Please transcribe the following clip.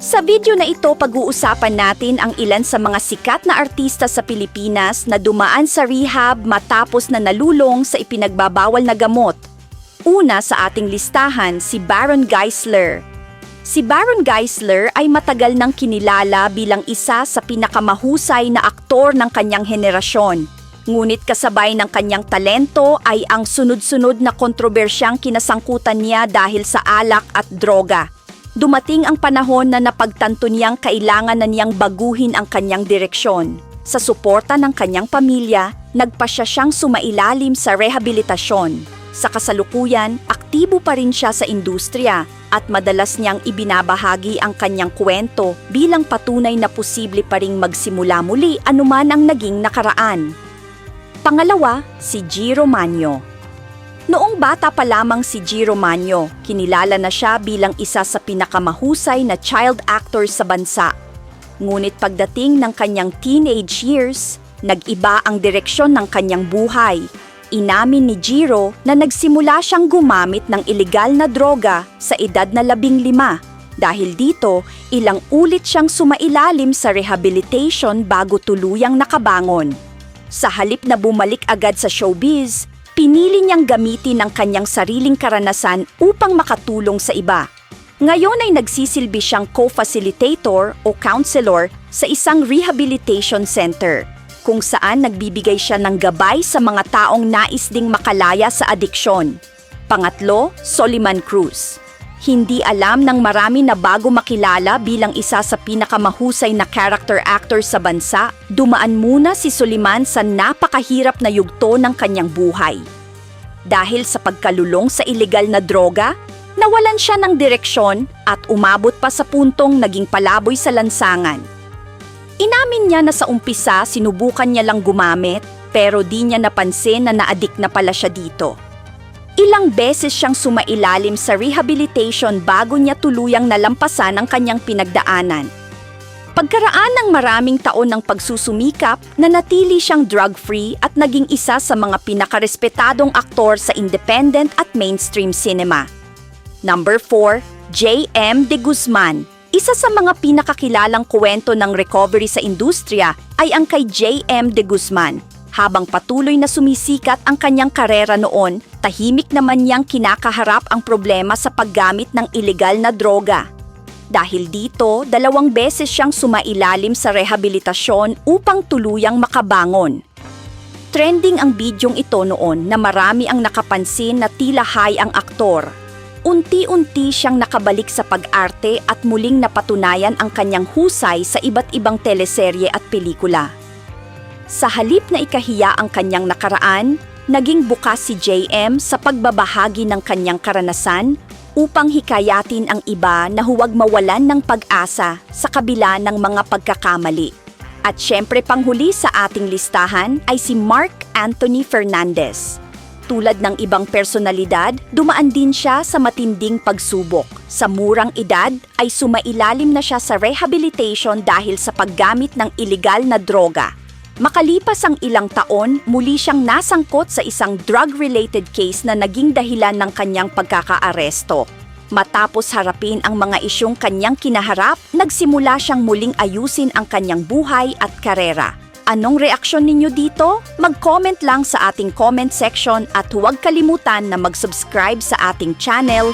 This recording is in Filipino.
Sa video na ito, pag-uusapan natin ang ilan sa mga sikat na artista sa Pilipinas na dumaan sa rehab matapos na nalulong sa ipinagbabawal na gamot. Una sa ating listahan, si Baron Geisler. Si Baron Geisler ay matagal nang kinilala bilang isa sa pinakamahusay na aktor ng kanyang henerasyon. Ngunit kasabay ng kanyang talento ay ang sunod-sunod na kontrobersyang kinasangkutan niya dahil sa alak at droga. Dumating ang panahon na napagtanto niyang kailangan na niyang baguhin ang kanyang direksyon. Sa suporta ng kanyang pamilya, nagpasya siyang sumailalim sa rehabilitasyon. Sa kasalukuyan, aktibo pa rin siya sa industriya at madalas niyang ibinabahagi ang kanyang kwento bilang patunay na posible pa ring magsimula muli anuman ang naging nakaraan. Pangalawa, si Jiro Manyo. Noong bata pa lamang si Jiro Manyo, kinilala na siya bilang isa sa pinakamahusay na child actor sa bansa. Ngunit pagdating ng kanyang teenage years, nag-iba ang direksyon ng kanyang buhay. Inamin ni Jiro na nagsimula siyang gumamit ng ilegal na droga sa edad na 15. Dahil dito, ilang ulit siyang sumailalim sa rehabilitation bago tuluyang nakabangon. Sa halip na bumalik agad sa showbiz, pinili niyang gamitin ang kanyang sariling karanasan upang makatulong sa iba. Ngayon ay nagsisilbi siyang co-facilitator o counselor sa isang rehabilitation center, kung saan nagbibigay siya ng gabay sa mga taong nais ding makalaya sa adiksyon. Pangatlo, Soliman Cruz. Hindi alam ng marami na bago makilala bilang isa sa pinakamahusay na character actor sa bansa, dumaan muna si Soliman sa napakahirap na yugto ng kanyang buhay. Dahil sa pagkalulong sa ilegal na droga, nawalan siya ng direksyon at umabot pa sa puntong naging palaboy sa lansangan. Inamin niya na sa umpisa sinubukan niya lang gumamit pero di niya napansin na na-addict na pala siya dito. Ilang beses siyang sumailalim sa rehabilitation bago niya tuluyang nalampasan ang kanyang pinagdaanan. Pagkaraan ng maraming taon ng pagsusumikap, nanatili siyang drug-free at naging isa sa mga pinakarespetadong aktor sa independent at mainstream cinema. Number 4, J.M. De Guzman. Isa sa mga pinakakilalang kwento ng recovery sa industriya ay ang kay J.M. De Guzman. Habang patuloy na sumisikat ang kanyang karera noon, tahimik naman niyang kinakaharap ang problema sa paggamit ng ilegal na droga. Dahil dito, 2 beses siyang sumailalim sa rehabilitasyon upang tuluyang makabangon. Trending ang bidyong ito noon na marami ang nakapansin na tila high ang aktor. Unti-unti siyang nakabalik sa pag-arte at muling napatunayan ang kanyang husay sa iba't ibang teleserye at pelikula. Sa halip na ikahiya ang kanyang nakaraan, naging bukas si JM sa pagbabahagi ng kanyang karanasan upang hikayatin ang iba na huwag mawalan ng pag-asa sa kabila ng mga pagkakamali. At syempre panghuli sa ating listahan ay si Mark Anthony Fernandez. Tulad ng ibang personalidad, dumaan din siya sa matinding pagsubok. Sa murang edad ay sumailalim na siya sa rehabilitation dahil sa paggamit ng ilegal na droga. Makalipas ang ilang taon, muli siyang nasangkot sa isang drug-related case na naging dahilan ng kanyang pagkakaaresto. Matapos harapin ang mga isyong kanyang kinaharap, nagsimula siyang muling ayusin ang kanyang buhay at karera. Anong reaksyon ninyo dito? Mag-comment lang sa ating comment section at huwag kalimutan na mag-subscribe sa ating channel